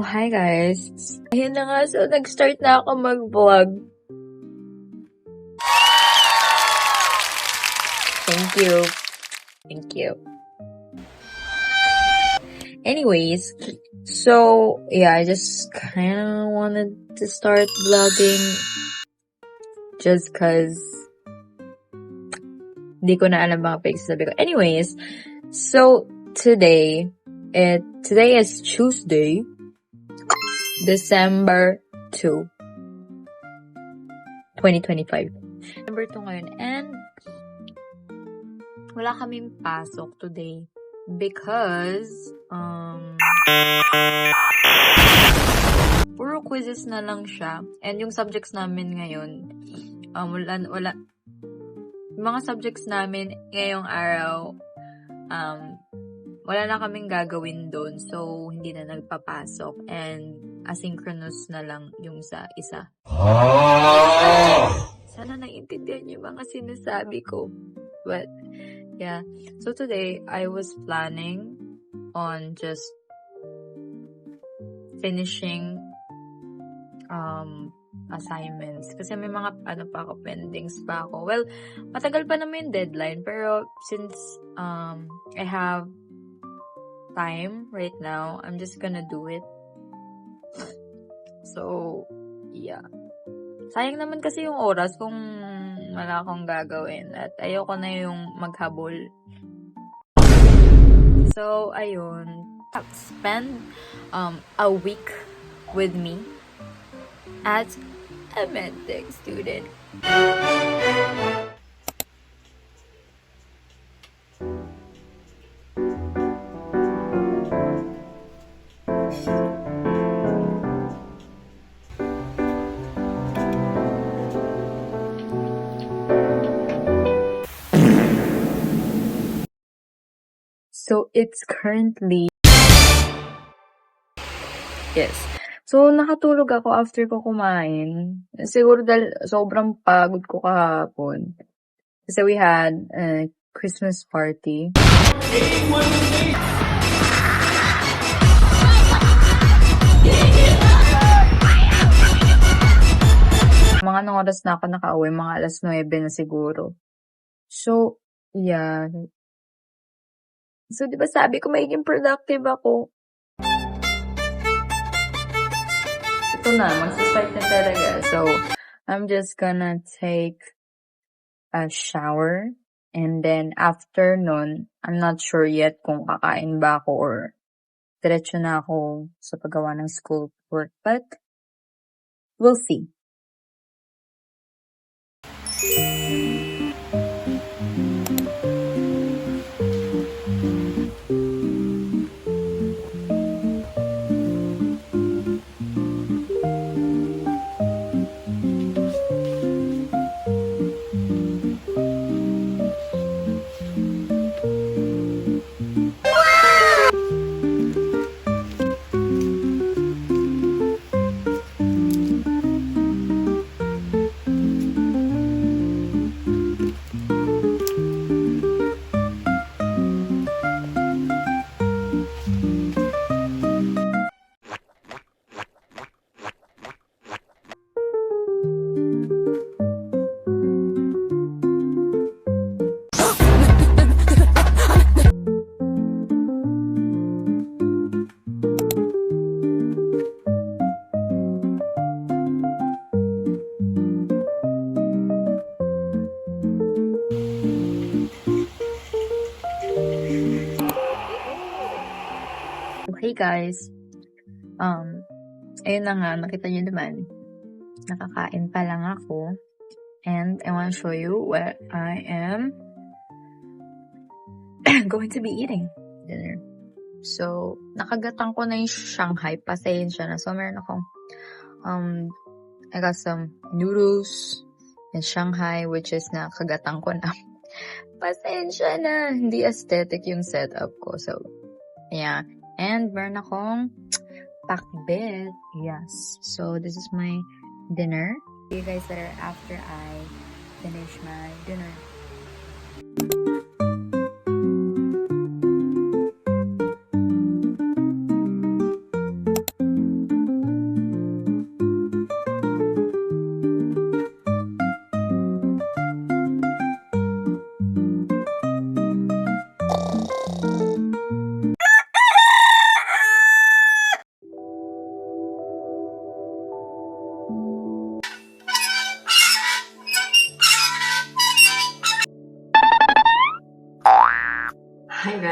hi guys. Ayun na nga, so nag-start na ako mag-vlog. Thank you. Thank you. Anyways, so yeah, I just kind of wanted to start vlogging just cause hindi ko na alam mga pagsasabi ko. Anyways, so today is Tuesday, December 2, 2025. December 2 ngayon, and wala kaming pasok today because puro quizzes na lang siya, and yung subjects namin ngayon wala mga subjects namin ngayong araw wala na kaming gagawin doon, so hindi na nagpapasok, and asynchronous na lang yung sa isa. Sana naiintindihan niyo mga sinasabi ko. But yeah, so today I was planning on just finishing assignments kasi may mga pa ako, pendings pa ako. Well, matagal pa naman yung deadline, pero since I have time right now, I'm just gonna do it. So yeah, sayang naman kasi yung oras kung wala akong gagawin, at ayoko na yung maghabol. So ayun, spend a week with me as a medtech student. So it's currently yes. So nakatulog ako after ko kumain. Siguro dahil sobrang pagod ko kahapon. Kasi we had a Christmas party. Mga anong oras na ako nakauwi, mga alas 9 na siguro. So, yeah. So, di ba sabi ko magiging productive ako? Ito na, mag-start na talaga. So, I'm just gonna take a shower. And then, after nun, I'm not sure yet kung kakain ba ako or diretso na ako sa paggawa ng school work. But, we'll see. Hey guys, ayun na nga, nakita nyo naman, nakakain pa lang ako, and I want to show you what I am going to be eating dinner. So, nakagatang ko na yung Shanghai, pasensya na. So, meron akong, I got some noodles in Shanghai, which is nakagatang ko na. Pasensya na, hindi aesthetic yung setup ko. So, yeah. And meron akong pakbet. Yes. So, this is my dinner. See you guys later after I finish my dinner.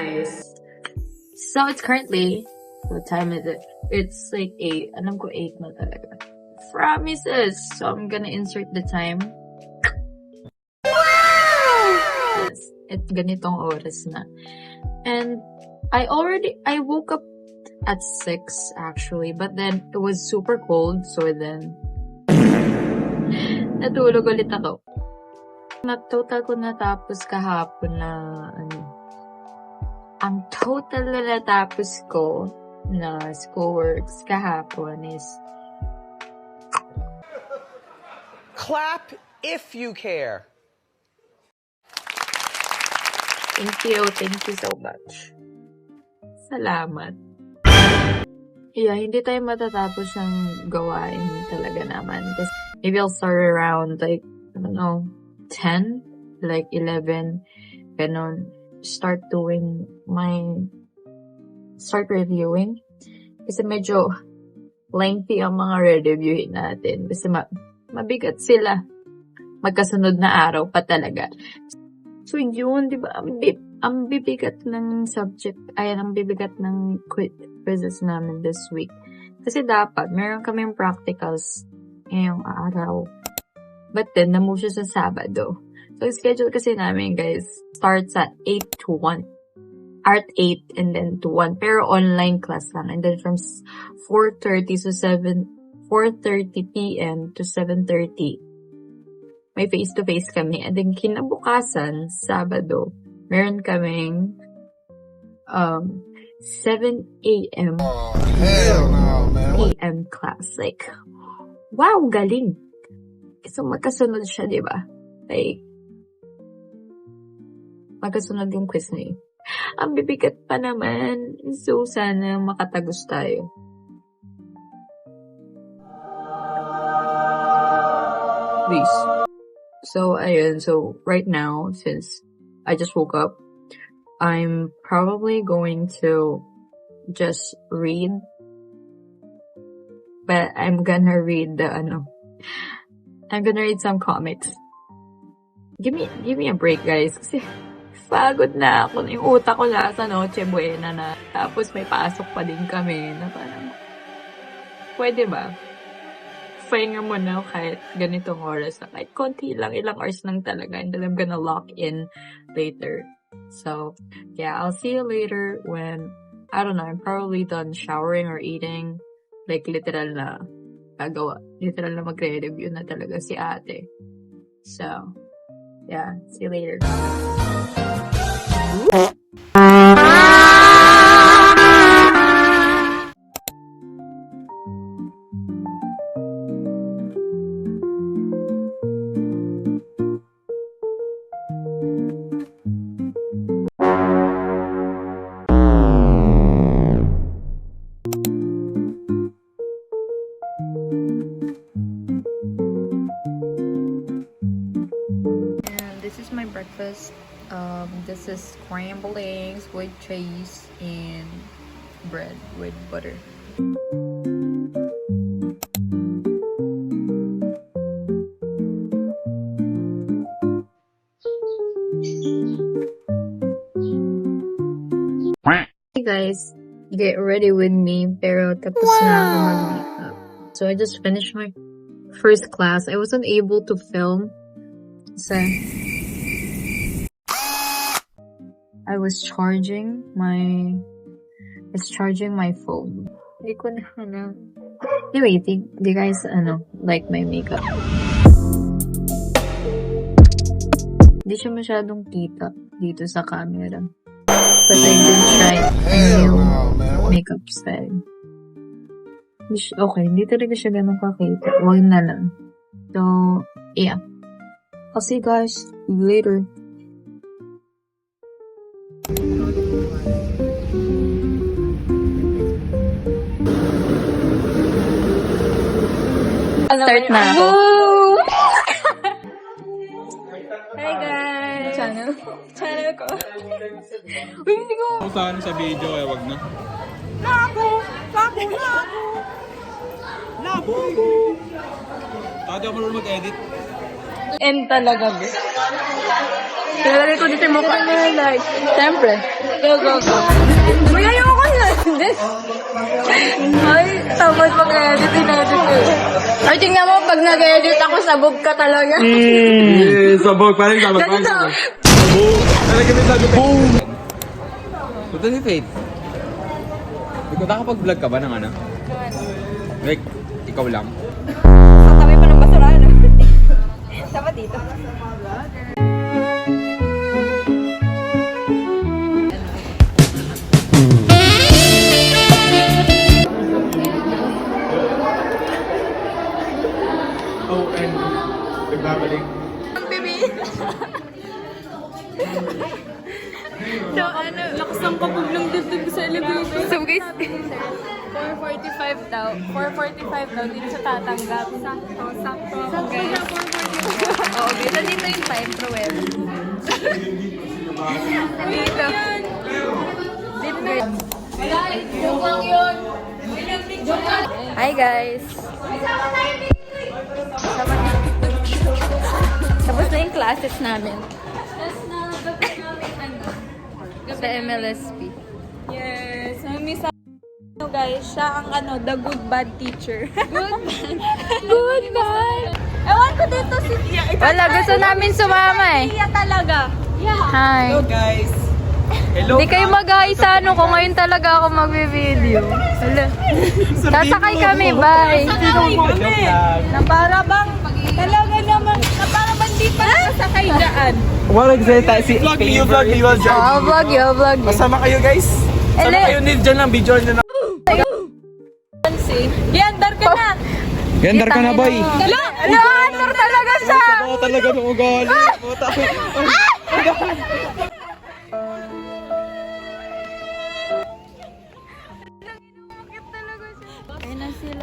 guys. So it's currently, what time is it? It's like 8. Alam ko 8 na talaga. Promises! So I'm gonna insert the time. Yes, it's ganitong oras na. And I woke up at 6 actually, but then it was super cold, so then natulog ulit ako. Total ko natapos kahapon na ang total na natapos ko na schoolworks kahapon is clap if you care. Thank you so much. Salamat. Yeah, hindi tayo matatapos ng gawain talaga naman. Maybe I'll start around like, I don't know, 10, like 11, ganon. Start reviewing. Kasi medyo lengthy ang mga re-reviewin natin. Kasi mabigat sila. Magkasunod na araw pa talaga. So yun, di ba? Ang bibigat ng subject, ang bibigat ng quizzes namin this week. Kasi dapat, meron kaming practicals ngayong araw. But then, na-move siya sa Sabado. So, schedule kasi namin, guys, starts at 8 to 1. Art 8 and then to 1. Pero online class lang. And then from 4:30 p.m. to 7:30, may face-to-face kami. And then, kinabukasan, Sabado, meron kaming 7 a.m. Hell no, man. p.m. class. Like, wow, galing. So, magkasunod siya, di ba? Like, magkasunod yung quiz na yun. Ang bibigat pa naman. So, sana makatagos tayo. Please. So, ayun. So, right now, since I just woke up, I'm probably going to just read. But I'm gonna read I'm gonna read some comics. Give me a break, guys. Kasi pagod na ako. Yung utak ko nasa Noche Buena na. Tapos may pasok pa din kami na parang, pwede ba? Pahinga mo na kahit ganitong oras na. Kahit konti lang, ilang hours lang talaga. And then I'm gonna lock in later. So, yeah, I'll see you later when, I don't know, I'm probably done showering or eating. Like, literal na magre-review na talaga si ate. So, yeah, see you later. This is my breakfast. This is scrambled eggs with cheese and bread with butter. Hey guys, get ready with me. Pero tapos na ako mag-makeup. So I just finished my first class. I wasn't able to film. So I was charging my phone. Hindi ko na. Anyway, do you guys like my makeup? Hindi siya masyadong kita dito sa camera. But I did try a new makeup style. Okay, hindi talaga siya ganun kakita. Wag na lang. So, yeah. I'll see you guys later. Start na ako. Hi guys! Channel ko. Uy, hindi ko. Kung saan sa video, wag na. Labo! Tadi ako marunong mag-edit. End talaga, bro. Kailangan ko dito yung mukha niya, like, siyempre. Go, go, go. Uy, ayoko na. Ay, tamad mag-edit, in-edit ko. Ay, tingnan mo, pag nag-edit ako, sabog ka talaga. Sabog, parang sabog. Ganito. Sabog. Talaga may sabi. Boom! Punta si Faith. Ikaw, nakapag-vlog ka ba ng ano? Like, ikaw lang? Katabi pa ng basurahan. Sama dito. Oh, and nagbabalik. So, ano, lakas ng kabog ng dibdib sa elevator. So, guys, 4:45 daw. 4:45 daw, dito siya tatanggap. Sakto, sakto. Sakto na 4:45. Oo, dito yung time, Proel. Dito. Dito na yun. Joke lang yun. Hi, guys. Tapos na yung classes namin. Sa MLSP. Yes, miss guys, siya ang the good bad teacher. Good bad. Ewan ko dito si Tia. Wala, gusto namin sumama eh. Tia talaga. Hi. Hello, guys. Hello. Hindi kayo mag-hi sa ano ko. Ngayon talaga ako magbe-video. Hala. Sasakay kami. Bye. Sakay kami. Na para bang, talaga naman, na para bang di pa nakasakay dyan. Wala nagsalita si Vlog you, vlog you. I'll vlog you, I'll vlog you. Masama kayo, guys. Sama Ele. kayo nil dyan lang. Video nyo na. Diandar ka na. Gandar ka na, boy. Answer talaga siya. Ako talaga nung ugali. Puta.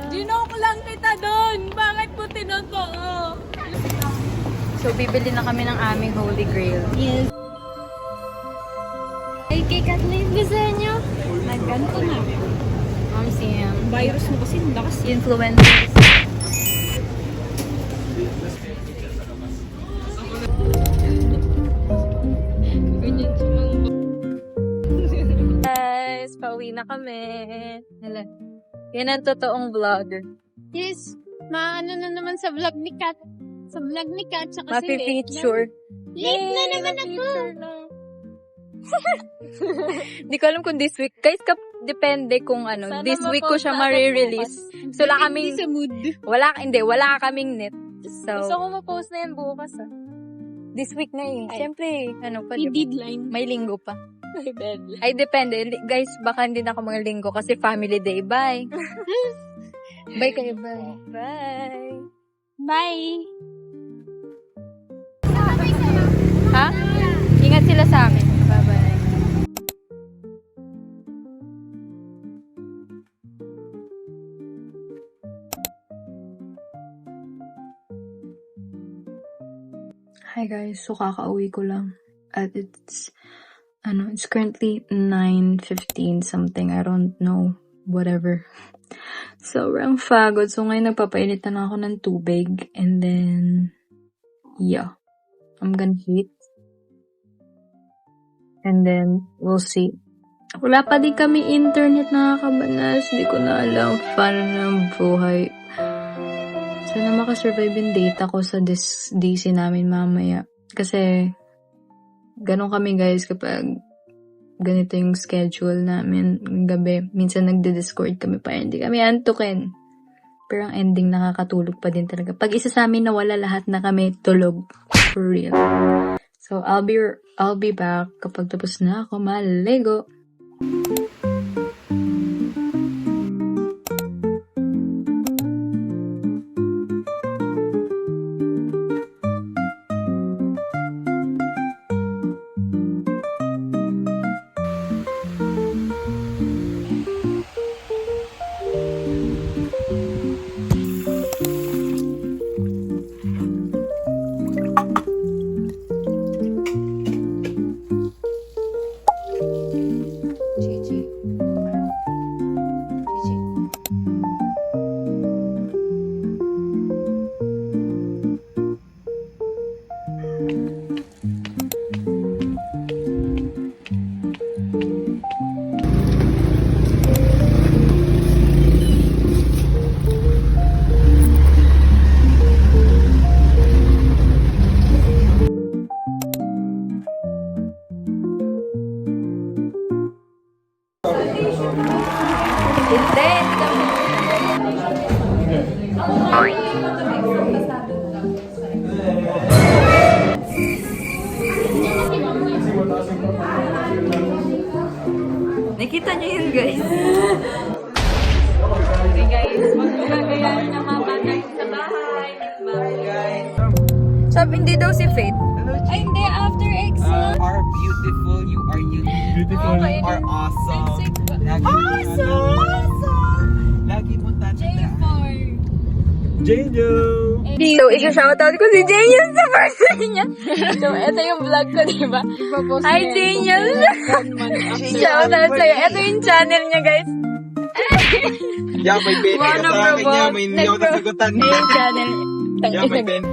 Ginoke lang kita doon. Bakit po tinotoo? So, bibili na kami ng aming Holy Grail. Yes. Ay, kay Kathleen Bisenyo. Nagganto na. Siyam. Virus mo kasi, lakas Influencers. Guys, pauwi na kami. Hala. Yan ang totoong vlogger. Yes, maano na naman sa vlog ni Kat. Sa vlog ni Kat, tsaka si Mapi-feature. Late na naman ako. Hindi ko alam kung this week. Guys, depende kung ano. Sana This week ko siya ma-post marirelease. bukas. So, wala Hindi kaming, sa mood. wala kaming net. Gusto So, ko ma-post na yan bukas this week na eh. Ay. Siyempre, ano pa, May diba? deadline. May linggo pa. May deadline. Ay, depende. Guys, baka hindi na ako mga linggo kasi family day. Bye. Bye kayo, bye. Bye. Bye! Ha? Ingat sila sa amin. Bye-bye. Hi guys, so kakauwi ko lang. At it's currently 9:15 something. I don't know. Whatever. Sobrang pagod. So ngayon nagpapainit na ako ng tubig. And then, yeah. I'm gonna eat. And then, we'll see. Wala pa din kami internet, nakakabanas. Di ko na alam paano ng buhay. Sana makasurvive yung data ko sa DC namin mamaya. Kasi, ganun kami guys kapag ganito yung schedule namin ng gabi. Minsan nagde-discord kami pa, hindi kami antukin. Pero ang ending nakakatulog pa din talaga. Pag isa sa amin nawala, lahat na kami tulog. For real. So, I'll be back kapag tapos na ako maligo. GG. Nakikita niyo yun, guys. Okay, guys. Magkagayaan na mama tayo sa bahay. Sabi, hindi daw si Faith. Ay, hindi. After exam. Are beautiful, you are unique. Beautiful, you are awesome. Lagi mo tatandaan. So, isa-shoutout ko si Janiel sa birthday niya. So, ito yung vlog ko, diba? Hi, Janiel! Shoutout sa'yo. Ito yung channel niya, guys. Yeah, may pene ka sa akin niya. May hindi ako nasagutan. Ito yung channel. Yeah, may pene.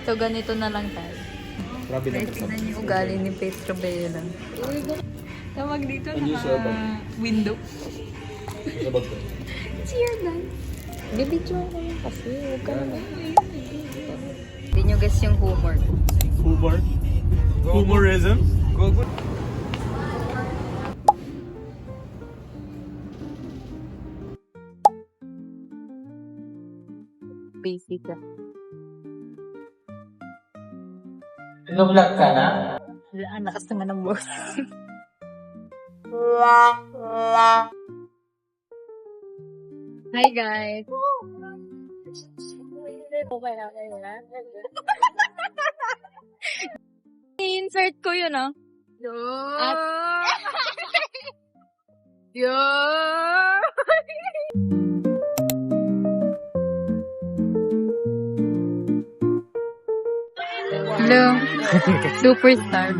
So, ganito na lang tayo. Grabe na. Tingnan niyo ugali ni Petro Bella. Tawag dito naka-window. Cheer lang. Bibidyo ko lang kasi. Huwag ka naman. Hindi nyo guess yung humor. Humor? Humorism? Go. Basic ka. Nag-vlog ka na? Wala, ang lakas naman ng boss. Hi guys! I-insert ko yun, ah. At... Hello. Superstar.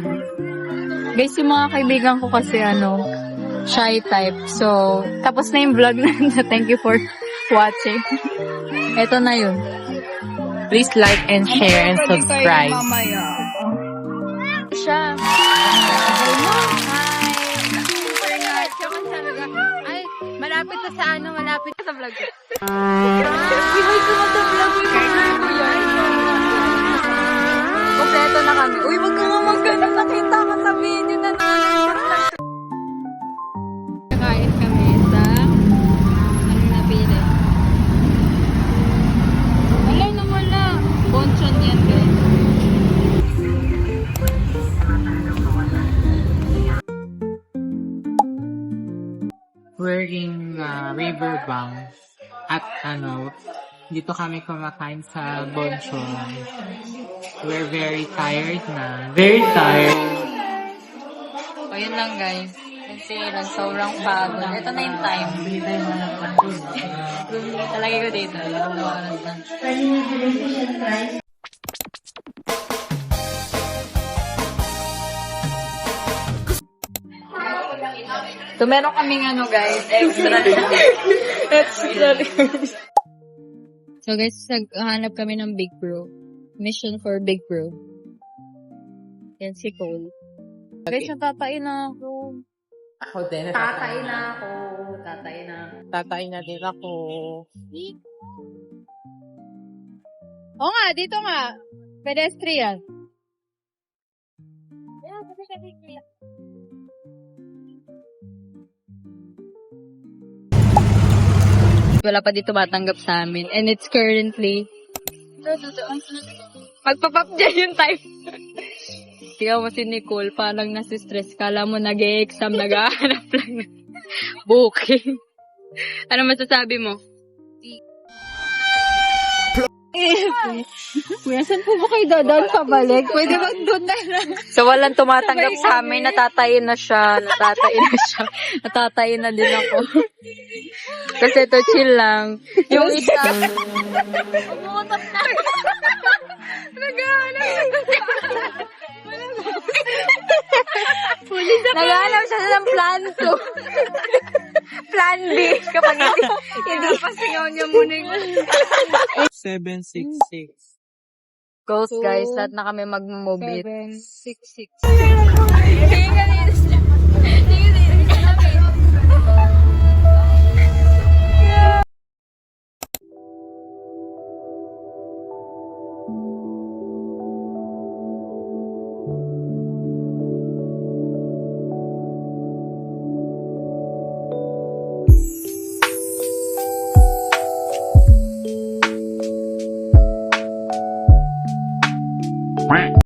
Guys, yung mga kaibigan ko kasi shy type. So, tapos na yung vlog na. Thank you for watching. Ito na yun. Please like and share and subscribe. Siya. Ay, malapit na sa malapit na sa vlog ko. Iway ko na vlog ko yan. Kompleto na kami. Uy, wag ka nga magkano. Nakita ka sa video na kakain kami sa napili. Wala. Bonchon yan, guys. We're in Riverbank at dito kami kumakain sa Bonchon. We're very tired na. Very tired. O, yun lang, guys. Kasi sobrang pagod. Ito na yung time. Talagay ko dito. So, meron kaming guys, extra. So, guys, naghahanap kami ng Big Bro. Mission for Big Bro. Yan si Cole. Guys, natatain na ako. Ako din. Tatay na. Tatay na din ako. Oo nga, dito nga. Pedestrian. Wala pa dito matanggap sa amin. And it's currently... Magpapap dyan yung time. Tingnan mo si Nicole, parang nasi-stress. Kala mo nag-e-exam, nag-ahanap lang ng booking. Ano masasabi mo? Kuya, saan po ba kayo dadaan pabalik? Pwede bang doon na lang? So, walang tumatanggap sa amin. Natatayin na siya. Natatayin na din ako. Kasi ito, chill lang. Yung isa... Umutot na. Naghahanap siya ng plan 2. Plan B. Kapag hindi pasingaw niya muna yung... 766. Goals, guys. Lahat na kami mag-move it. 766. Tingnan